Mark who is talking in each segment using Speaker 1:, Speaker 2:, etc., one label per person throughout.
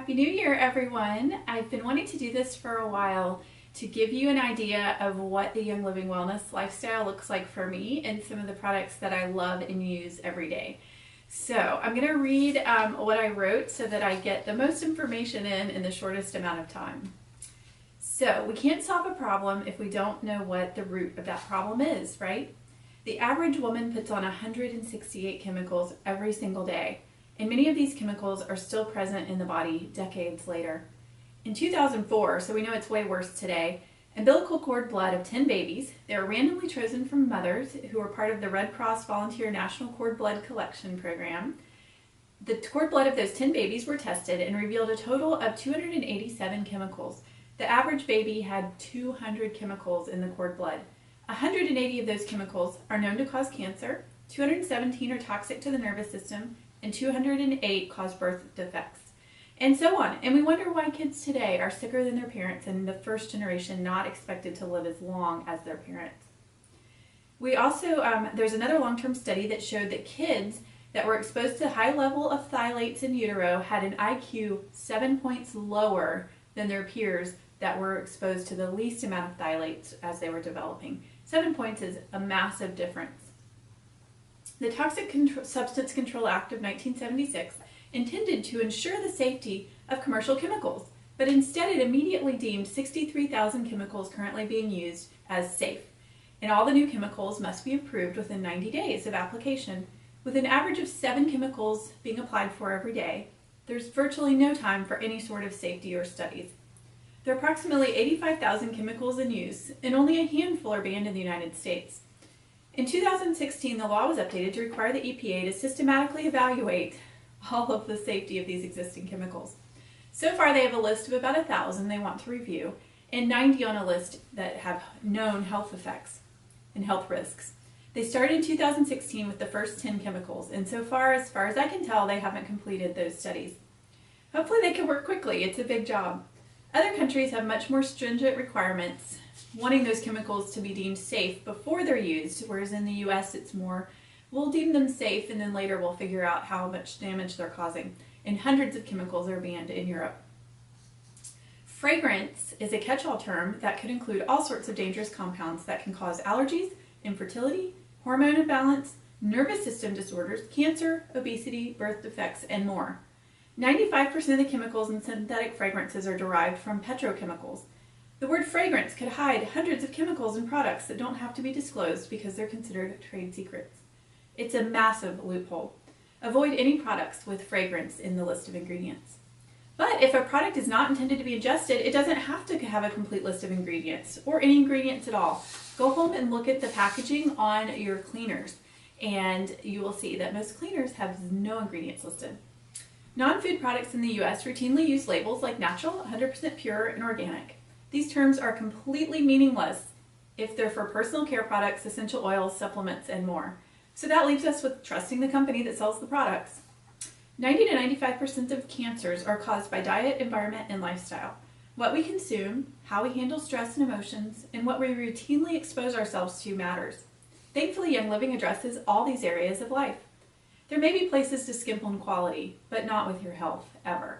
Speaker 1: Happy New Year, everyone. I've been wanting to do this for a while to give you an idea of what the Young Living Wellness lifestyle looks like for me and some of the products that I love and use every day. So I'm going to read what I wrote so that I get the most information in the shortest amount of time. So we can't solve a problem if we don't know what the root of that problem is, right? The average woman puts on 168 chemicals every single day, and many of these chemicals are still present in the body decades later. In 2004, so we know it's way worse today, umbilical cord blood of 10 babies, they were randomly chosen from mothers who were part of the Red Cross Volunteer National Cord Blood Collection Program. The cord blood of those 10 babies were tested and revealed a total of 287 chemicals. The average baby had 200 chemicals in the cord blood. 180 of those chemicals are known to cause cancer, 217 are toxic to the nervous system, and 208 cause birth defects, and so on. And we wonder why kids today are sicker than their parents and the first generation not expected to live as long as their parents. We also, there's another long-term study that showed that kids that were exposed to high level of phthalates in utero had an IQ 7 points lower than their peers that were exposed to the least amount of phthalates as they were developing. 7 points is a massive difference. The Toxic Substance Control Act of 1976 intended to ensure the safety of commercial chemicals, but instead it immediately deemed 63,000 chemicals currently being used as safe. And all the new chemicals must be approved within 90 days of application. With an average of 7 chemicals being applied for every day, there's virtually no time for any sort of safety or studies. There are approximately 85,000 chemicals in use, and only a handful are banned in the United States. In 2016, the law was updated to require the EPA to systematically evaluate all of the safety of these existing chemicals. So far, they have a list of about 1,000 they want to review, and 90 on a list that have known health effects and health risks. They started in 2016 with the first 10 chemicals, and so far as I can tell, they haven't completed those studies. Hopefully they can work quickly. It's a big job. Other countries have much more stringent requirements, wanting those chemicals to be deemed safe before they're used, whereas in the US it's more, we'll deem them safe and then later we'll figure out how much damage they're causing. And hundreds of chemicals are banned in Europe. Fragrance is a catch-all term that could include all sorts of dangerous compounds that can cause allergies, infertility, hormone imbalance, nervous system disorders, cancer, obesity, birth defects, and more. 95% of the chemicals in synthetic fragrances are derived from petrochemicals. The word fragrance could hide hundreds of chemicals and products that don't have to be disclosed because they're considered trade secrets. It's a massive loophole. Avoid any products with fragrance in the list of ingredients. But if a product is not intended to be ingested, it doesn't have to have a complete list of ingredients or any ingredients at all. Go home and look at the packaging on your cleaners, and you will see that most cleaners have no ingredients listed. Non-food products in the U.S. routinely use labels like natural, 100% pure, and organic. These terms are completely meaningless if they're for personal care products, essential oils, supplements, and more. So that leaves us with trusting the company that sells the products. 90 to 95% of cancers are caused by diet, environment, and lifestyle. What we consume, how we handle stress and emotions, and what we routinely expose ourselves to matters. Thankfully, Young Living addresses all these areas of life. There may be places to skimp on quality, but not with your health, ever.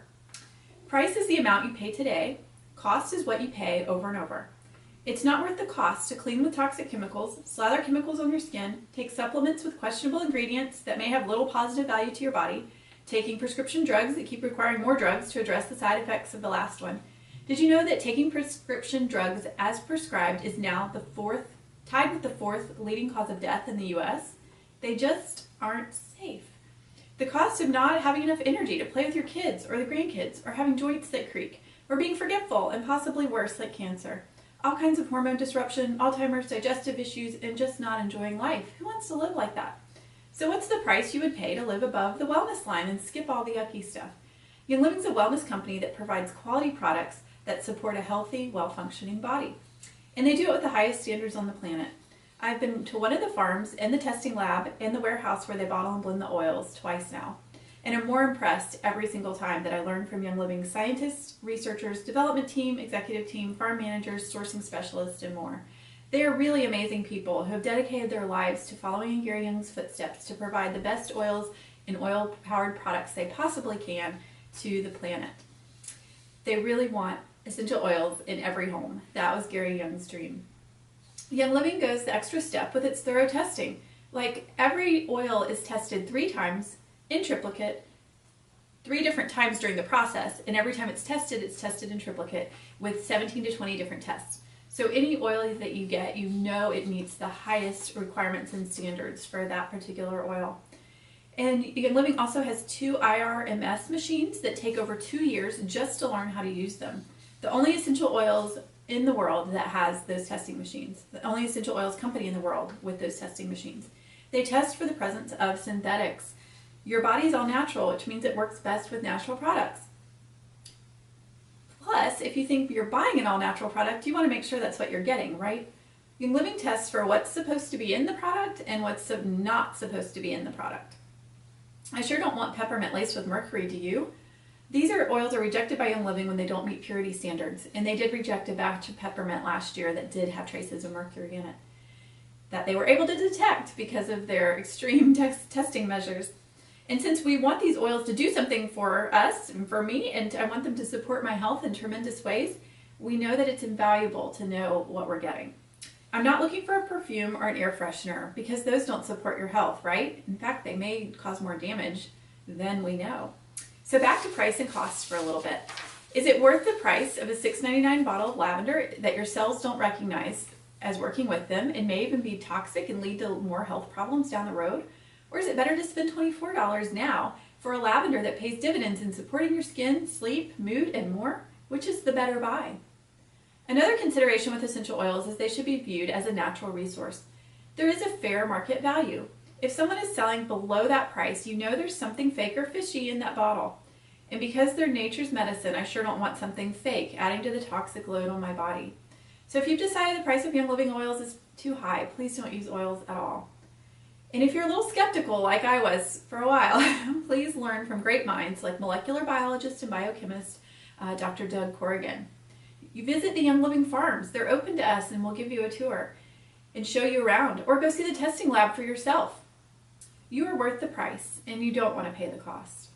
Speaker 1: Price is the amount you pay today. Cost is what you pay over and over. It's not worth the cost to clean with toxic chemicals, slather chemicals on your skin, take supplements with questionable ingredients that may have little positive value to your body, taking prescription drugs that keep requiring more drugs to address the side effects of the last one. Did you know that taking prescription drugs as prescribed is now tied with the fourth leading cause of death in the US? They just aren't safe. The cost of not having enough energy to play with your kids or the grandkids, or having joints that creak, or being forgetful, and possibly worse, like cancer. All kinds of hormone disruption, Alzheimer's, digestive issues, and just not enjoying life. Who wants to live like that? So what's the price you would pay to live above the wellness line and skip all the yucky stuff? Young Living's a wellness company that provides quality products that support a healthy, well-functioning body. And they do it with the highest standards on the planet. I've been to one of the farms, and the testing lab, and the warehouse where they bottle and blend the oils twice now. And I'm more impressed every single time that I learn from Young Living's scientists, researchers, development team, executive team, farm managers, sourcing specialists, and more. They are really amazing people who have dedicated their lives to following in Gary Young's footsteps to provide the best oils and oil-powered products they possibly can to the planet. They really want essential oils in every home. That was Gary Young's dream. Young Living goes the extra step with its thorough testing. Like, every oil is tested 3 times in triplicate, 3 different times during the process, and every time it's tested in triplicate with 17 to 20 different tests. So any oil that you get, you know it meets the highest requirements and standards for that particular oil. And Young Living also has 2 IRMS machines that take over 2 years just to learn how to use them. The only essential oils in the world that has those testing machines. The only essential oils company in the world with those testing machines. They test for the presence of synthetics. Your body is all natural, which means it works best with natural products. Plus, if you think you're buying an all-natural product, you want to make sure that's what you're getting, right? Young Living tests for what's supposed to be in the product and what's not supposed to be in the product. I sure don't want peppermint laced with mercury, do you? These oils are rejected by Young Living when they don't meet purity standards, and they did reject a batch of peppermint last year that did have traces of mercury in it, that they were able to detect because of their extreme testing measures. And since we want these oils to do something for us and for me, and I want them to support my health in tremendous ways, we know that it's invaluable to know what we're getting. I'm not looking for a perfume or an air freshener because those don't support your health, right? In fact, they may cause more damage than we know. So back to price and costs for a little bit. Is it worth the price of a $6.99 bottle of lavender that your cells don't recognize as working with them and may even be toxic and lead to more health problems down the road? Or is it better to spend $24 now for a lavender that pays dividends in supporting your skin, sleep, mood, and more? Which is the better buy? Another consideration with essential oils is they should be viewed as a natural resource. There is a fair market value. If someone is selling below that price, you know there's something fake or fishy in that bottle. And because they're nature's medicine, I sure don't want something fake adding to the toxic load on my body. So if you've decided the price of Young Living oils is too high, please don't use oils at all. And if you're a little skeptical, like I was for a while, please learn from great minds like molecular biologist and biochemist Dr. Doug Corrigan. You visit the Young Living farms. They're open to us, and we'll give you a tour and show you around, or go see the testing lab for yourself. You are worth the price, and you don't want to pay the cost.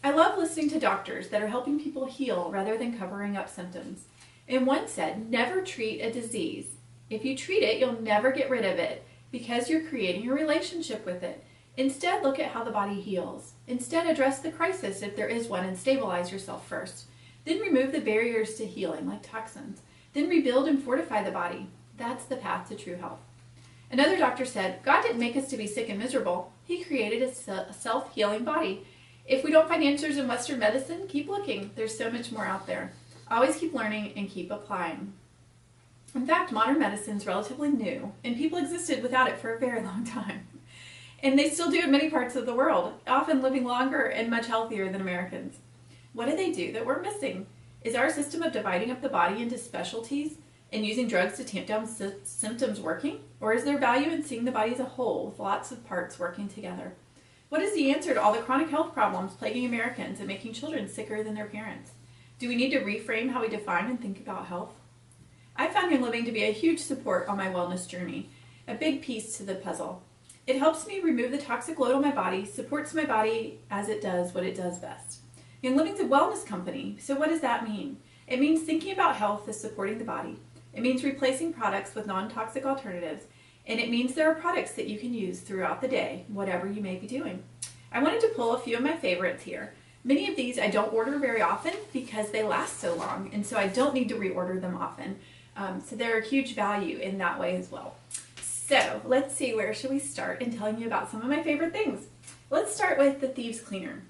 Speaker 1: I love listening to doctors that are helping people heal rather than covering up symptoms. And one said, never treat a disease. If you treat it, you'll never get rid of it because you're creating a relationship with it. Instead, look at how the body heals. Instead, address the crisis if there is one and stabilize yourself first. Then remove the barriers to healing, like toxins. Then rebuild and fortify the body. That's the path to true health. Another doctor said, God didn't make us to be sick and miserable. He created a self-healing body. If we don't find answers in Western medicine, keep looking. There's so much more out there. Always keep learning and keep applying. In fact, modern medicine is relatively new, and people existed without it for a very long time. And they still do in many parts of the world, often living longer and much healthier than Americans. What do they do that we're missing? Is our system of dividing up the body into specialties and using drugs to tamp down symptoms working? Or is there value in seeing the body as a whole with lots of parts working together? What is the answer to all the chronic health problems plaguing Americans and making children sicker than their parents? Do we need to reframe how we define and think about health? I found Young Living to be a huge support on my wellness journey, a big piece to the puzzle. It helps me remove the toxic load on my body, supports my body as it does what it does best. Young Living's a wellness company, so what does that mean? It means thinking about health as supporting the body. It means replacing products with non-toxic alternatives, and it means there are products that you can use throughout the day, whatever you may be doing. I wanted to pull a few of my favorites here. Many of these I don't order very often because they last so long, and so I don't need to reorder them often. So they're a huge value in that way as well. So let's see, where should we start in telling you about some of my favorite things? Let's start with the Thieves Cleaner.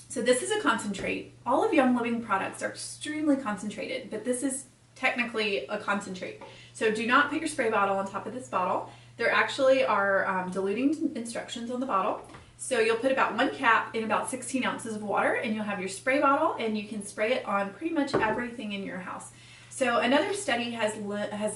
Speaker 1: So this is a concentrate. All of Young Living products are extremely concentrated, but this is technically a concentrate. So do not put your spray bottle on top of this bottle. There actually are diluting instructions on the bottle. So you'll put about 1 cap in about 16 ounces of water, and you'll have your spray bottle, and you can spray it on pretty much everything in your house. So another study has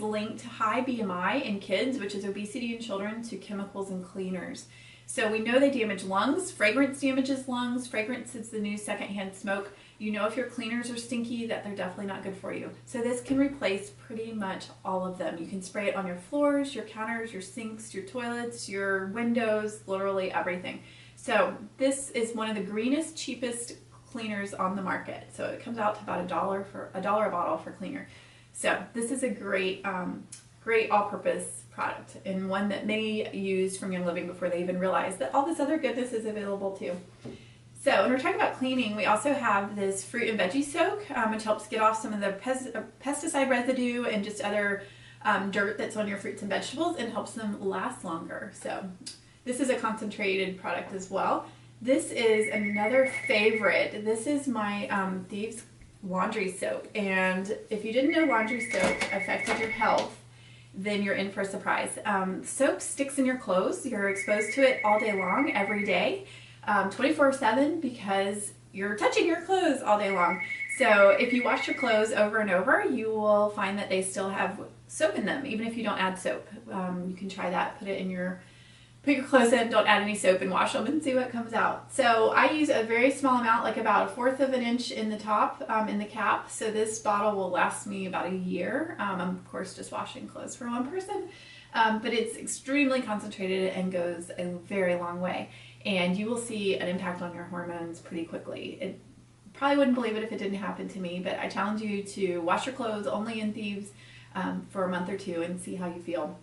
Speaker 1: linked high BMI in kids, which is obesity in children, to chemicals and cleaners. So we know they damage lungs. Fragrance damages lungs. Fragrance is the new secondhand smoke. You know if your cleaners are stinky that they're definitely not good for you. So this can replace pretty much all of them. You can spray it on your floors, your counters, your sinks, your toilets, your windows, literally everything. So this is one of the greenest, cheapest cleaners on the market. So it comes out to about $1 a bottle for cleaner. So this is a great, great all-purpose product, and one that many used from Young Living before they even realized that all this other goodness is available too. So when we're talking about cleaning, we also have this fruit and veggie soak, which helps get off some of the pesticide residue and just other dirt that's on your fruits and vegetables, and helps them last longer. So this is a concentrated product as well. This is another favorite. This is my Thieves laundry soap, and if you didn't know laundry soap affected your health, then you're in for a surprise. Soap sticks in your clothes. You're exposed to it all day long, every day, 24/7, because you're touching your clothes all day long. So if you wash your clothes over and over, you will find that they still have soap in them, even if you don't add soap. You can try that. Put your clothes in, don't add any soap, and wash them and see what comes out. So I use a very small amount, like about 1/4 of an inch in the top, in the cap. So this bottle will last me about a year. I'm of course just washing clothes for one person, but it's extremely concentrated and goes a very long way. And you will see an impact on your hormones pretty quickly. It probably wouldn't believe it if it didn't happen to me, but I challenge you to wash your clothes only in Thieves for a month or two and see how you feel.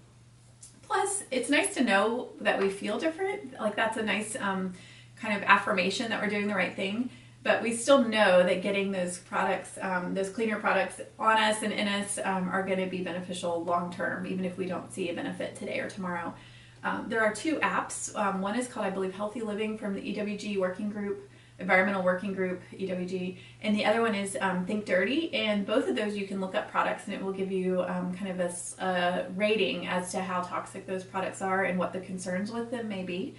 Speaker 1: Plus, it's nice to know that we feel different. Like, that's a nice kind of affirmation that we're doing the right thing. But we still know that getting those products, those cleaner products on us and in us are going to be beneficial long term, even if we don't see a benefit today or tomorrow. There are 2 apps. One is called, I believe, Healthy Living from the EWG Working Group, Environmental Working Group, EWG, and the other one is Think Dirty, and both of those you can look up products and it will give you kind of a rating as to how toxic those products are and what the concerns with them may be.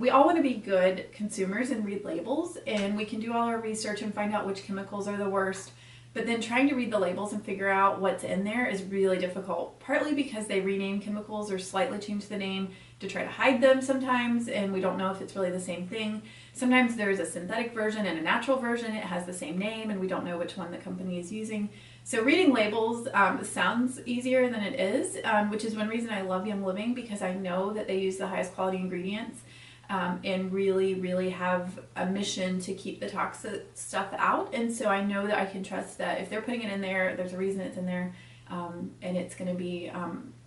Speaker 1: We all want to be good consumers and read labels, and we can do all our research and find out which chemicals are the worst, but then trying to read the labels and figure out what's in there is really difficult, partly because they rename chemicals or slightly change the name to try to hide them sometimes, and we don't know if it's really the same thing. Sometimes there's a synthetic version and a natural version. It has the same name, and we don't know which one the company is using. So reading labels sounds easier than it is, which is one reason I love Young Living, because I know that they use the highest quality ingredients and really have a mission to keep the toxic stuff out. And so I know that I can trust that if they're putting it in there, there's a reason it's in there, and it's going to be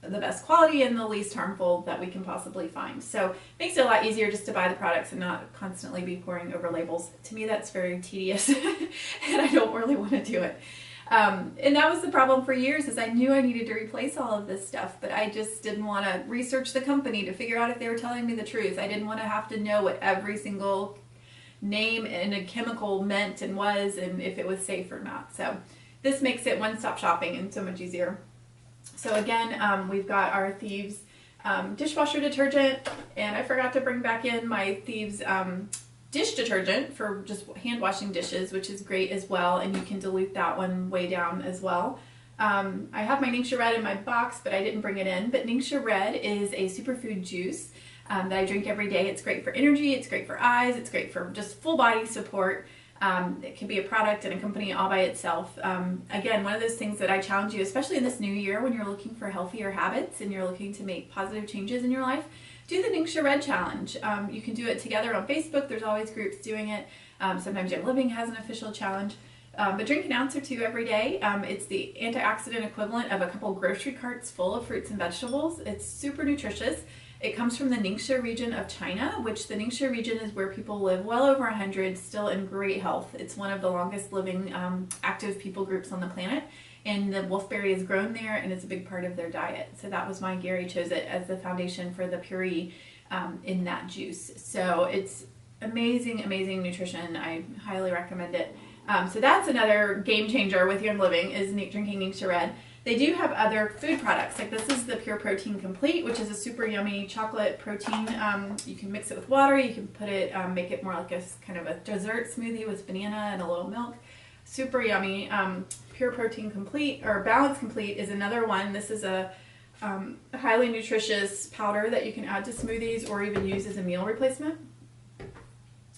Speaker 1: the best quality and the least harmful that we can possibly find. So it makes it a lot easier just to buy the products and not constantly be poring over labels. To me, that's very tedious and I don't really want to do it. And that was the problem for years, is I knew I needed to replace all of this stuff, but I just didn't want to research the company to figure out if they were telling me the truth. I didn't want to have to know what every single name in a chemical meant and was, and if it was safe or not. So this makes it one-stop shopping and so much easier. So again, we've got our Thieves dishwasher detergent, and I forgot to bring back in my Thieves dish detergent for just hand washing dishes, which is great as well, and you can dilute that one way down as well. I have my Ningxia Red in my box, but I didn't bring it in. But Ningxia Red is a superfood juice that I drink every day. It's great for energy, it's great for eyes, it's great for just full body support. It can be a product and a company all by itself. Again, one of those things that I challenge you, especially in this new year when you're looking for healthier habits and you're looking to make positive changes in your life, do the Ningxia Red Challenge. You can do it together on Facebook. There's always groups doing it. Sometimes Young Living has an official challenge. But drink an ounce or 2 every day. It's the antioxidant equivalent of a couple grocery carts full of fruits and vegetables. It's super nutritious. It comes from the Ningxia region of China, which the Ningxia region is where people live well over 100, still in great health. It's one of the longest living active people groups on the planet, and the wolfberry is grown there, and it's a big part of their diet. So that was why Gary chose it as the foundation for the puree in that juice. So it's amazing, amazing nutrition. I highly recommend it. So that's another game changer with Young Living, is drinking Ningxia Red. They do have other food products, like this is the Pure Protein Complete, which is a super yummy chocolate protein. You can mix it with water, you can put it, make it more like a kind of a dessert smoothie with banana and a little milk. Super yummy. Pure Protein Complete, or Balance Complete, is another one. This is a highly nutritious powder that you can add to smoothies or even use as a meal replacement.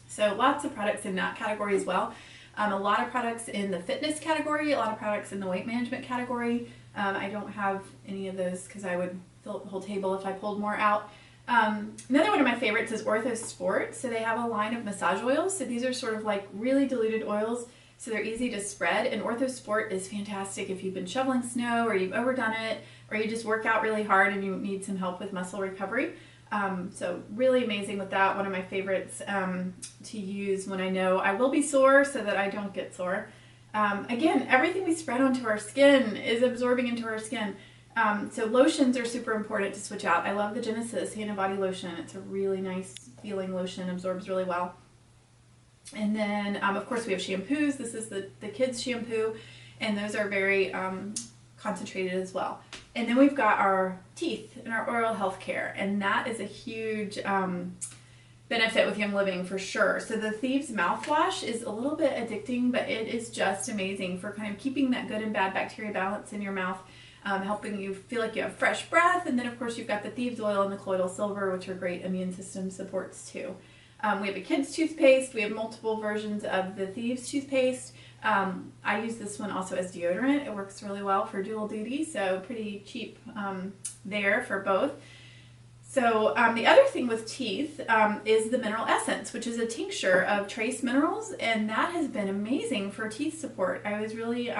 Speaker 1: So lots of products in that category as well. A lot of products in the fitness category, a lot of products in the weight management category. I don't have any of those because I would fill up the whole table if I pulled more out. Another one of my favorites is Ortho Sport. So they have a line of massage oils. So these are sort of like really diluted oils, so they're easy to spread. And Ortho Sport is fantastic if you've been shoveling snow or you've overdone it, or you just work out really hard and you need some help with muscle recovery. So really amazing with that. One of my favorites to use when I know I will be sore so that I don't get sore. Again, everything we spread onto our skin is absorbing into our skin. So lotions are super important to switch out. I love the Genesis Hand and Body Lotion. It's a really nice feeling lotion, absorbs really well. And then, of course, we have shampoos. This is the kids' shampoo, and those are very concentrated as well. And then we've got our teeth and our oral health care, and that is a huge benefit with Young Living for sure. So the Thieves mouthwash is a little bit addicting, but it is just amazing for kind of keeping that good and bad bacteria balance in your mouth. Helping you feel like you have fresh breath. And then of course you've got the Thieves oil and the colloidal silver, which are great immune system supports too. We have a kids toothpaste. We have multiple versions of the Thieves toothpaste. I use this one also as deodorant. It works really well for dual duty, so pretty cheap there for both. So the other thing with teeth is the Mineral Essence, which is a tincture of trace minerals, and that has been amazing for teeth support. I was really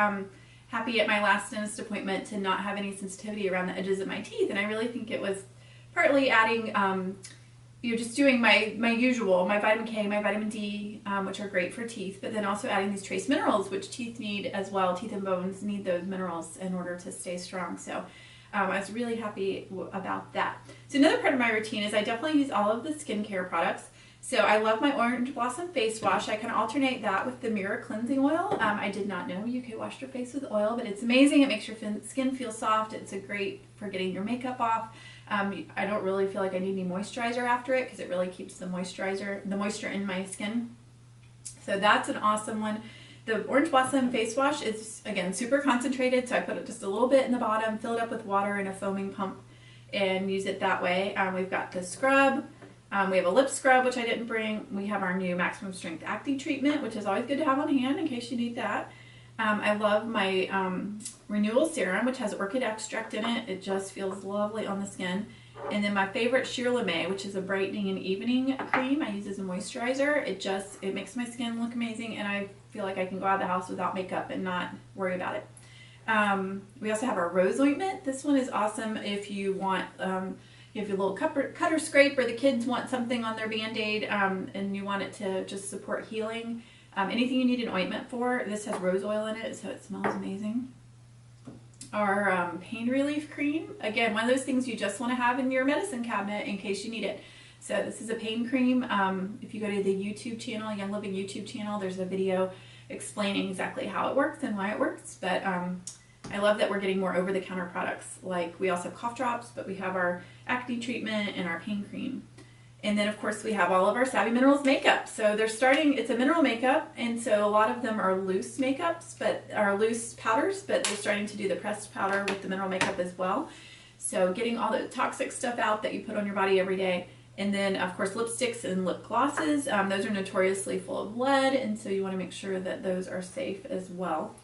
Speaker 1: happy at my last dentist appointment to not have any sensitivity around the edges of my teeth, and I really think it was partly adding, just doing my usual, my vitamin K, my vitamin D, which are great for teeth, but then also adding these trace minerals, which teeth need as well. Teeth and bones need those minerals in order to stay strong. So I was really happy about that. So another part of my routine is I definitely use all of the skincare products. So I love my Orange Blossom face wash. I can alternate that with the Mira cleansing oil. I did not know you could wash your face with oil, but it's amazing. It makes your skin feel soft. It's a great for getting your makeup off. I don't really feel like I need any moisturizer after it because it really keeps the moisture in my skin. So that's an awesome one. The Orange Blossom face wash is, again, super concentrated, so I put it just a little bit in the bottom, fill it up with water in a foaming pump, and use it that way. We've got the scrub. We have a lip scrub, which I didn't bring. We have our new Maximum Strength Acne treatment, which is always good to have on hand in case you need that. I love my Renewal Serum, which has orchid extract in it. It just feels lovely on the skin. And then my favorite Sheer Lame, which is a brightening and evening cream I use as a moisturizer. It makes my skin look amazing, and I feel like I can go out of the house without makeup and not worry about it. We also have our Rose Ointment. This one is awesome if you want... you have your little cutter scrape, or the kids want something on their Band-Aid and you want it to just support healing. Anything you need an ointment for, this has rose oil in it, so it smells amazing. Our pain relief cream, again, one of those things you just want to have in your medicine cabinet in case you need it. So this is a pain cream. If you go to the YouTube channel, Young Living YouTube channel, there's a video explaining exactly how it works and why it works. But I love that we're getting more over-the-counter products. Like, we also have cough drops, but we have our acne treatment and our pain cream. And then, of course, we have all of our Savvy Minerals makeup. So it's a mineral makeup, and so a lot of them are loose makeups, but are loose powders, but they're starting to do the pressed powder with the mineral makeup as well. So getting all the toxic stuff out that you put on your body every day. And then, of course, lipsticks and lip glosses. Those are notoriously full of lead, and so you want to make sure that those are safe as well.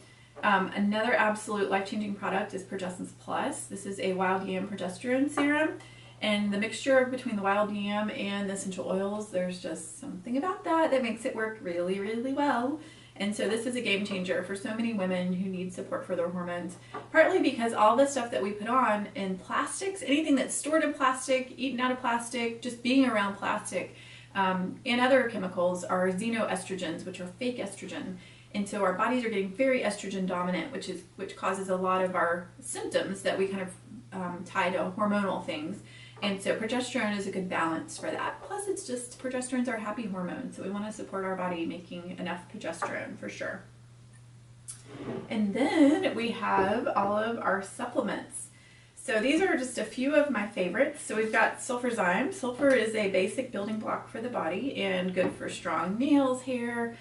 Speaker 1: Another absolute life-changing product is Progessence Plus. This is a wild yam progesterone serum, and the mixture between the wild yam and the essential oils, there's just something about that makes it work really, really well. And so this is a game changer for so many women who need support for their hormones, partly because all the stuff that we put on in plastics, anything that's stored in plastic, eaten out of plastic, just being around plastic, and other chemicals are xenoestrogens, which are fake estrogen. And so our bodies are getting very estrogen dominant, which causes a lot of our symptoms that we kind of tie to hormonal things. And so progesterone is a good balance for that. Plus, progesterone's our happy hormone, so we want to support our body making enough progesterone for sure. And then we have all of our supplements. So these are just a few of my favorites. So we've got Sulfurzyme. Sulfur is a basic building block for the body and good for strong nails, hair,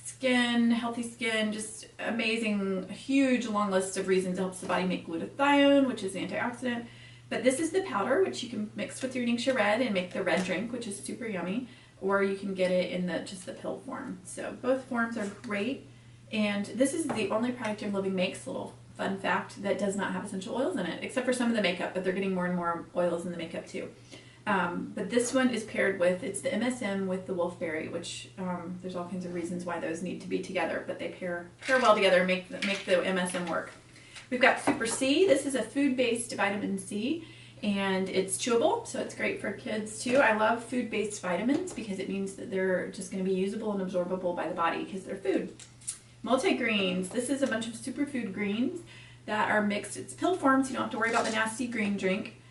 Speaker 1: skin, healthy skin, just amazing, huge long list of reasons it helps the body make glutathione, which is antioxidant. But this is the powder, which you can mix with your Ningxia Red and make the red drink, which is super yummy, or you can get it in just the pill form. So both forms are great, and this is the only product Young Living makes, little fun fact, that does not have essential oils in it, except for some of the makeup, but they're getting more and more oils in the makeup too. But this one is paired with, it's the MSM with the wolfberry, which there's all kinds of reasons why those need to be together, but they pair well together and make the MSM work. We've got Super C. This is a food-based vitamin C, and it's chewable, so it's great for kids too. I love food-based vitamins because it means that they're just going to be usable and absorbable by the body because they're food. Multi-greens. This is a bunch of superfood greens that are mixed. It's pill form, so you don't have to worry about the nasty green drink.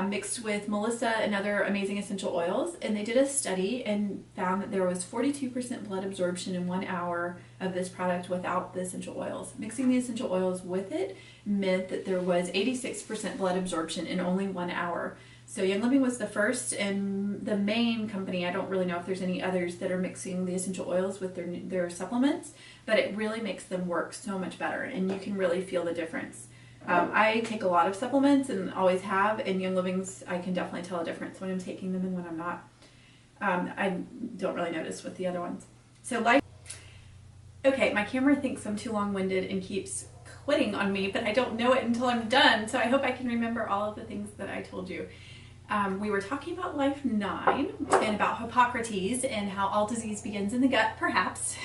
Speaker 1: Mixed with Melissa and other amazing essential oils, and they did a study and found that there was 42% blood absorption in 1 hour of this product without the essential oils. Mixing the essential oils with it meant that there was 86% blood absorption in only 1 hour. So Young Living was the first and the main company. I don't really know if there's any others that are mixing the essential oils with their supplements, but it really makes them work so much better, and you can really feel the difference. I take a lot of supplements and always have, and Young Living's, I can definitely tell a difference when I'm taking them and when I'm not. I don't really notice with the other ones. So okay, my camera thinks I'm too long-winded and keeps quitting on me, but I don't know it until I'm done, so I hope I can remember all of the things that I told you. We were talking about Life 9 and about Hippocrates and how all disease begins in the gut, perhaps.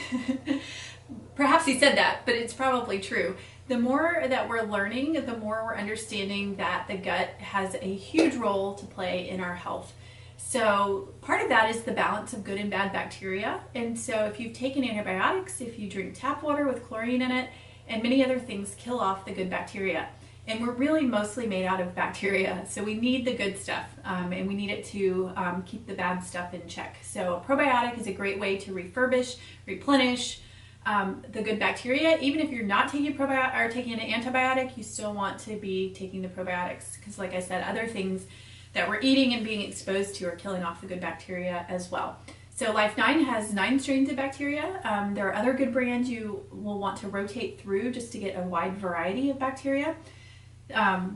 Speaker 1: Perhaps he said that, but it's probably true. The more that we're learning, the more we're understanding that the gut has a huge role to play in our health. So part of that is the balance of good and bad bacteria. And so if you've taken antibiotics, if you drink tap water with chlorine in it, and many other things kill off the good bacteria. And we're really mostly made out of bacteria. So we need the good stuff, and we need it to keep the bad stuff in check. So a probiotic is a great way to refurbish, replenish, the good bacteria. Even if you're not taking taking an antibiotic, you still want to be taking the probiotics because, like I said, other things that we're eating and being exposed to are killing off the good bacteria as well. So Life 9 has 9 strains of bacteria. There are other good brands you will want to rotate through just to get a wide variety of bacteria.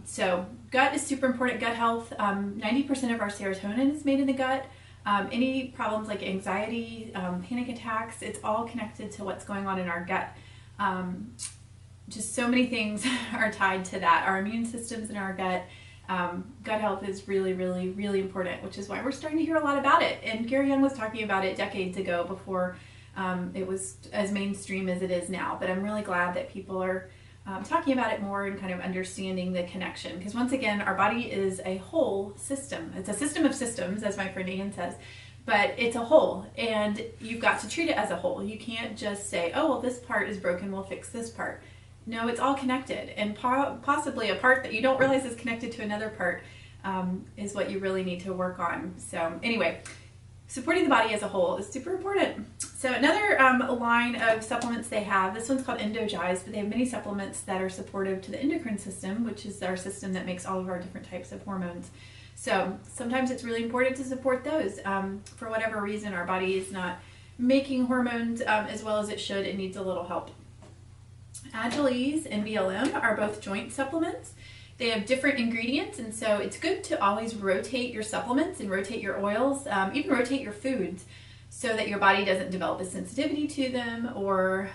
Speaker 1: So gut is super important. Gut health. 90% of our serotonin is made in the gut. Any problems like anxiety, panic attacks, it's all connected to what's going on in our gut. Just so many things are tied to that. Our immune system's in our gut. Gut health is really, really, really important, which is why we're starting to hear a lot about it. And Gary Young was talking about it decades ago before it was as mainstream as it is now. But I'm really glad that people are talking about it more and kind of understanding the connection. Because once again, our body is a whole system. It's a system of systems, as my friend Ian says, but it's a whole, and you've got to treat it as a whole. You can't just say, oh, well, this part is broken, we'll fix this part. No, it's all connected, and possibly a part that you don't realize is connected to another part is what you really need to work on. So anyway, supporting the body as a whole is super important. So another line of supplements they have, this one's called Endogize, but they have many supplements that are supportive to the endocrine system, which is our system that makes all of our different types of hormones. So sometimes it's really important to support those. For whatever reason, our body is not making hormones as well as it should. It needs a little help. Agiles and BLM are both joint supplements. They have different ingredients, and so it's good to always rotate your supplements and rotate your oils, even rotate your foods, so that your body doesn't develop a sensitivity to them, or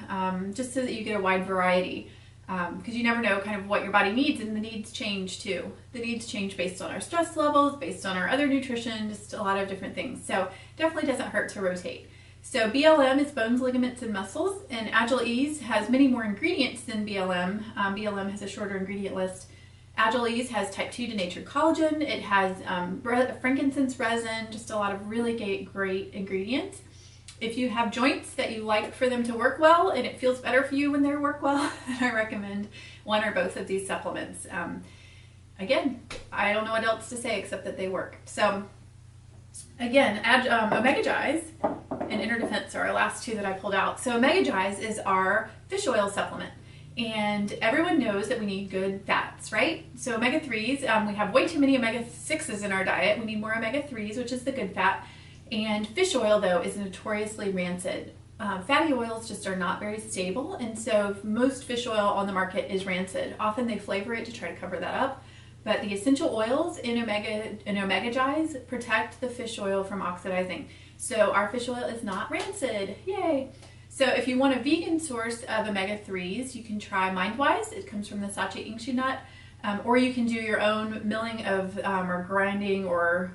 Speaker 1: just so that you get a wide variety. Because you never know kind of what your body needs, and the needs change too. The needs change based on our stress levels, based on our other nutrition, just a lot of different things. So definitely doesn't hurt to rotate. So BLM is bones, ligaments, and muscles, and Agiles has many more ingredients than BLM. BLM has a shorter ingredient list. Agiles has type 2 denatured collagen. It has frankincense resin, just a lot of really great ingredients. If you have joints that you like for them to work well and it feels better for you when they work well, I recommend one or both of these supplements. Again, I don't know what else to say except that they work. So again, Omegagize and Interdefense are our last two that I pulled out. So Omegagize is our fish oil supplement. And everyone knows that we need good fats, right? So omega-3s, we have way too many omega-6s in our diet. We need more omega-3s, which is the good fat. And fish oil, though, is notoriously rancid. Fatty oils just are not very stable, and so most fish oil on the market is rancid. Often they flavor it to try to cover that up, but the essential oils in Omegagize protect the fish oil from oxidizing. So our fish oil is not rancid. Yay! So if you want a vegan source of omega-3s, you can try Mindwise. It comes from the Sachi Inkshi nut. Or you can do your own milling of or grinding or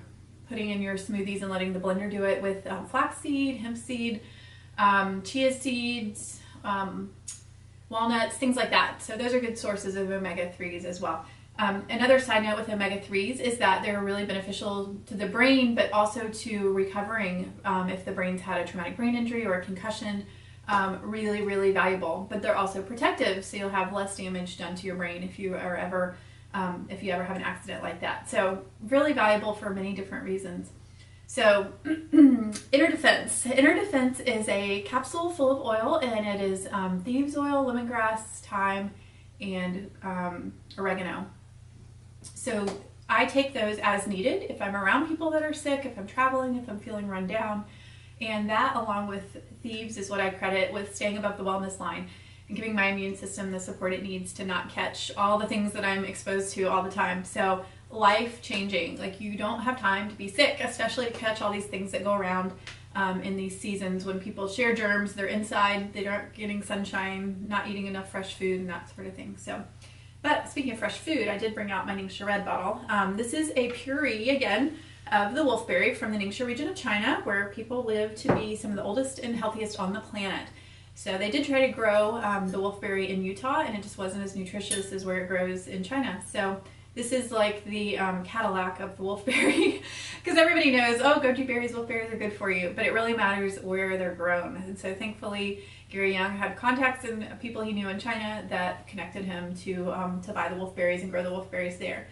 Speaker 1: putting in your smoothies and letting the blender do it with flaxseed, hemp seed, chia seeds, walnuts, things like that. So those are good sources of omega-3s as well. Another side note with omega-3s is that they're really beneficial to the brain, but also to recovering if the brain's had a traumatic brain injury or a concussion. Really, really valuable. But they're also protective, so you'll have less damage done to your brain if you ever have an accident like that. So really valuable for many different reasons. So Inner Defense. Inner Defense is a capsule full of oil, and it is thieves oil, lemongrass, thyme, and oregano. So I take those as needed if I'm around people that are sick, if I'm traveling, if I'm feeling run down. And that, along with thieves, is what I credit with staying above the wellness line and giving my immune system the support it needs to not catch all the things that I'm exposed to all the time. So life-changing. Like, you don't have time to be sick, especially to catch all these things that go around in these seasons when people share germs, they're inside, they aren't getting sunshine, not eating enough fresh food, and that sort of thing. So, but speaking of fresh food, I did bring out my Ningxia Red bottle. This is a puree, again, of the wolfberry from the Ningxia region of China, where people live to be some of the oldest and healthiest on the planet. So they did try to grow the wolfberry in Utah, and it just wasn't as nutritious as where it grows in China. So this is like the Cadillac of the wolfberry, because everybody knows, oh, goji berries, wolfberries are good for you, but it really matters where they're grown. And so thankfully, Gary Young had contacts and people he knew in China that connected him to buy the wolfberries and grow the wolfberries there.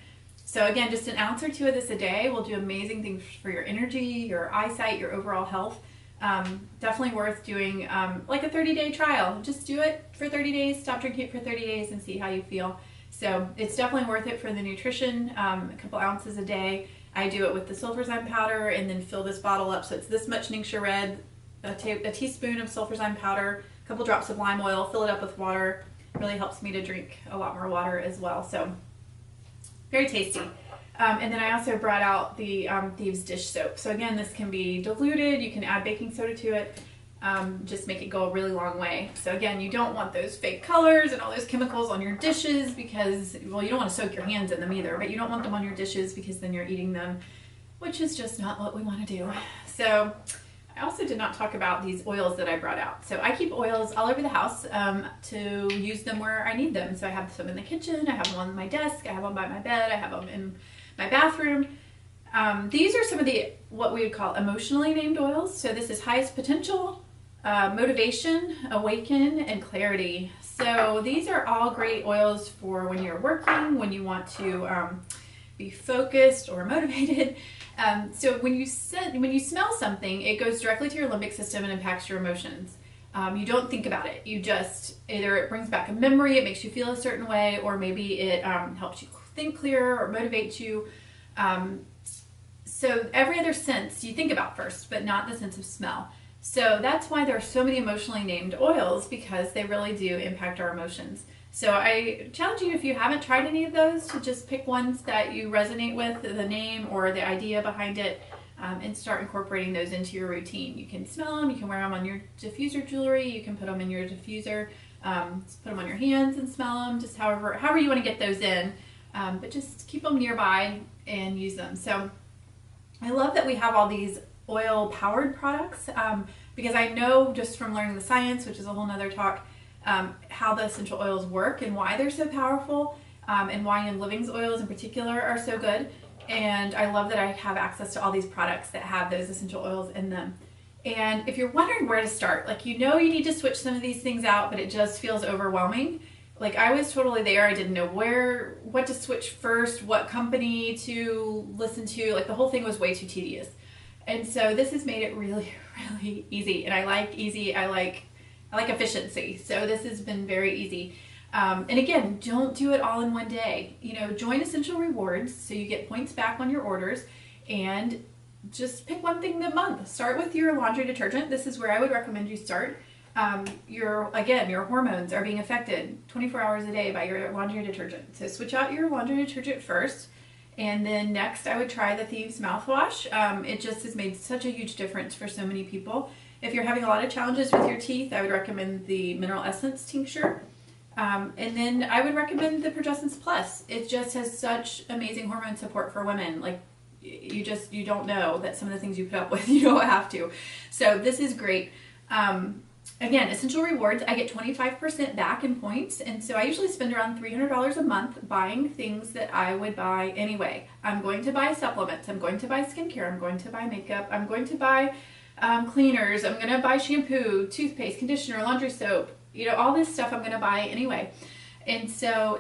Speaker 1: So again, just an ounce or two of this a day will do amazing things for your energy, your eyesight, your overall health. Definitely worth doing like a 30-day trial. Just do it for 30 days, stop drinking it for 30 days and see how you feel. So it's definitely worth it for the nutrition, a couple ounces a day. I do it with the sulfurzyme powder and then fill this bottle up. So it's this much Ningxia Red, a teaspoon of sulfurzyme powder, a couple drops of lime oil, fill it up with water. Really helps me to drink a lot more water as well. So very tasty. And then I also brought out the Thieves dish soap. So again, this can be diluted. You can add baking soda to it. Just make it go a really long way. So again, you don't want those fake colors and all those chemicals on your dishes because, well, you don't want to soak your hands in them either, but you don't want them on your dishes because then you're eating them, which is just not what we want to do. So I also did not talk about these oils that I brought out. So I keep oils all over the house to use them where I need them. So I have some in the kitchen, I have them on my desk, I have them by my bed, I have them in my bathroom. These are some of the what we would call emotionally named oils. So this is highest potential, motivation, awaken, and clarity. So these are all great oils for when you're working, when you want to be focused or motivated. So when you smell something, it goes directly to your limbic system and impacts your emotions. You don't think about it. You just, either it brings back a memory, it makes you feel a certain way, or maybe it helps you think clearer or motivates you. So every other sense you think about first, but not the sense of smell. So that's why there are so many emotionally named oils, because they really do impact our emotions. So I challenge you, if you haven't tried any of those, to just pick ones that you resonate with, the name or the idea behind it, and start incorporating those into your routine. You can smell them, you can wear them on your diffuser jewelry, you can put them in your diffuser, just put them on your hands and smell them, just however you want to get those in, but just keep them nearby and use them. So I love that we have all these oil-powered products, because I know just from learning the science, which is a whole nother talk, how the essential oils work and why they're so powerful, and why Young Living's oils in particular are so good. And I love that I have access to all these products that have those essential oils in them. And if you're wondering where to start, like, you need to switch some of these things out, but it just feels overwhelming. Like, I was totally there. I didn't know what to switch first, what company to listen to. Like, the whole thing was way too tedious. And so this has made it really, really easy. And I like easy. I like efficiency. So this has been very easy. And again, don't do it all in one day. Join Essential Rewards so you get points back on your orders, and just pick one thing a month. Start with your laundry detergent. This is where I would recommend you start. Your hormones are being affected 24 hours a day by your laundry detergent. So switch out your laundry detergent first. And then next, I would try the Thieves mouthwash. It just has made such a huge difference for so many people. If you're having a lot of challenges with your teeth, I would recommend the Mineral Essence tincture. And then I would recommend the Progessence Plus. It just has such amazing hormone support for women. Like, you don't know that some of the things you put up with you don't have to. So this is great. Again, Essential Rewards, I get 25% back in points, and so I usually spend around $300 a month buying things that I would buy anyway. I'm going to buy supplements, I'm going to buy skincare, I'm going to buy makeup, I'm going to buy cleaners, I'm going to buy shampoo, toothpaste, conditioner, laundry soap, all this stuff I'm going to buy anyway. And so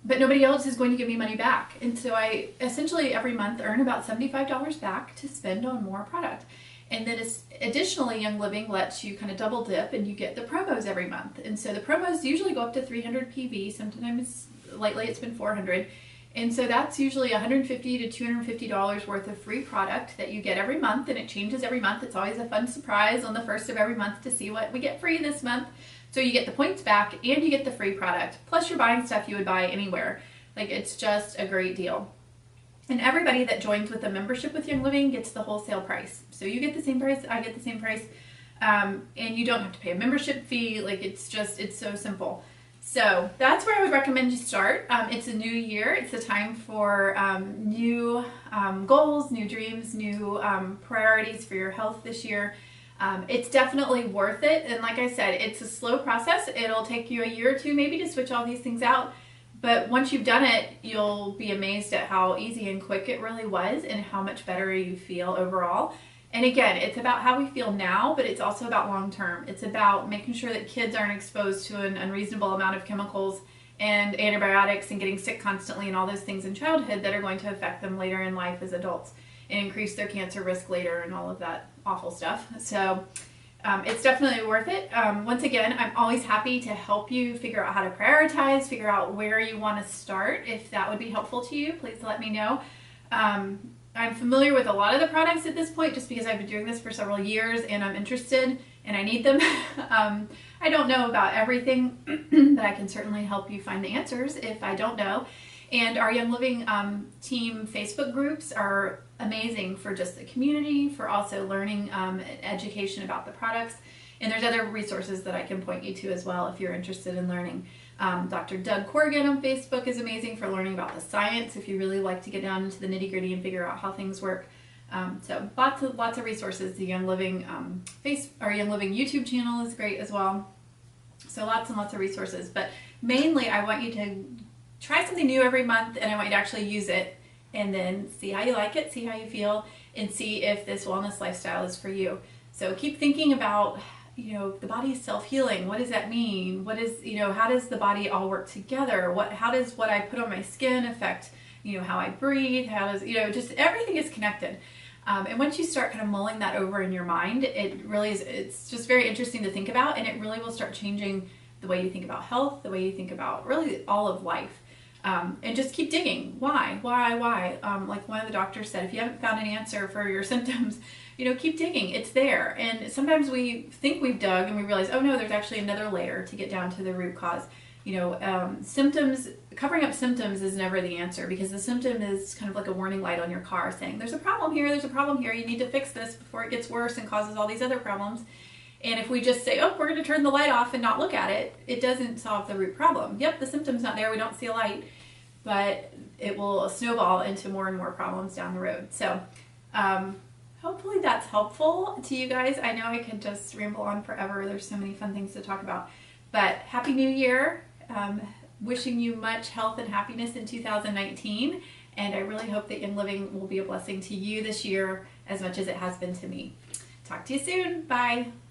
Speaker 1: but nobody else is going to give me money back. And so I essentially every month earn about $75 back to spend on more product. And then additionally, Young Living lets you kind of double dip and you get the promos every month. And so the promos usually go up to 300 PV. Sometimes lately it's been 400. And so that's usually $150 to $250 worth of free product that you get every month, and it changes every month. It's always a fun surprise on the first of every month to see what we get free this month. So you get the points back and you get the free product. Plus you're buying stuff you would buy anywhere. Like, it's just a great deal. And everybody that joins with a membership with Young Living gets the wholesale price. So you get the same price, I get the same price, and you don't have to pay a membership fee. Like, it's so simple. So that's where I would recommend you start. It's a new year. It's a time for new goals, new dreams, new priorities for your health this year. It's definitely worth it. And like I said, it's a slow process. It'll take you a year or two maybe to switch all these things out. But once you've done it, you'll be amazed at how easy and quick it really was and how much better you feel overall. And again, it's about how we feel now, but it's also about long term. It's about making sure that kids aren't exposed to an unreasonable amount of chemicals and antibiotics and getting sick constantly and all those things in childhood that are going to affect them later in life as adults and increase their cancer risk later and all of that awful stuff. So it's definitely worth it. Once again, I'm always happy to help you figure out how to prioritize, figure out where you want to start. If that would be helpful to you, please let me know. I'm familiar with a lot of the products at this point just because I've been doing this for several years and I'm interested and I need them. I don't know about everything, but I can certainly help you find the answers if I don't know. And our Young Living team Facebook groups are amazing for just the community, for also learning and education about the products. And there's other resources that I can point you to as well if you're interested in learning. Dr. Doug Corrigan on Facebook is amazing for learning about the science if you really like to get down into the nitty-gritty and figure out how things work. So lots of resources. The Young Living Young Living YouTube channel is great as well. So lots and lots of resources. But mainly I want you to try something new every month, and I want you to actually use it and then see how you like it, see how you feel, and see if this wellness lifestyle is for you. So keep thinking about, the body is self-healing. What does that mean? What is, how does the body all work together? How does what I put on my skin affect, how I breathe? How does, just everything is connected. And once you start kind of mulling that over in your mind, it really is, it's just very interesting to think about, and it really will start changing the way you think about health, the way you think about really all of life. And just keep digging. Why? Like one of the doctors said, if you haven't found an answer for your symptoms, keep digging. It's there. And sometimes we think we've dug and we realize, oh no, there's actually another layer to get down to the root cause. Symptoms, covering up symptoms is never the answer, because the symptom is kind of like a warning light on your car saying, there's a problem here, you need to fix this before it gets worse and causes all these other problems. And if we just say, oh, we're going to turn the light off and not look at it, it doesn't solve the root problem. Yep, the symptom's not there, we don't see a light, but it will snowball into more and more problems down the road. So hopefully that's helpful to you guys. I know I could just ramble on forever. There's so many fun things to talk about. But Happy New Year. Wishing you much health and happiness in 2019. And I really hope that Young Living will be a blessing to you this year as much as it has been to me. Talk to you soon. Bye.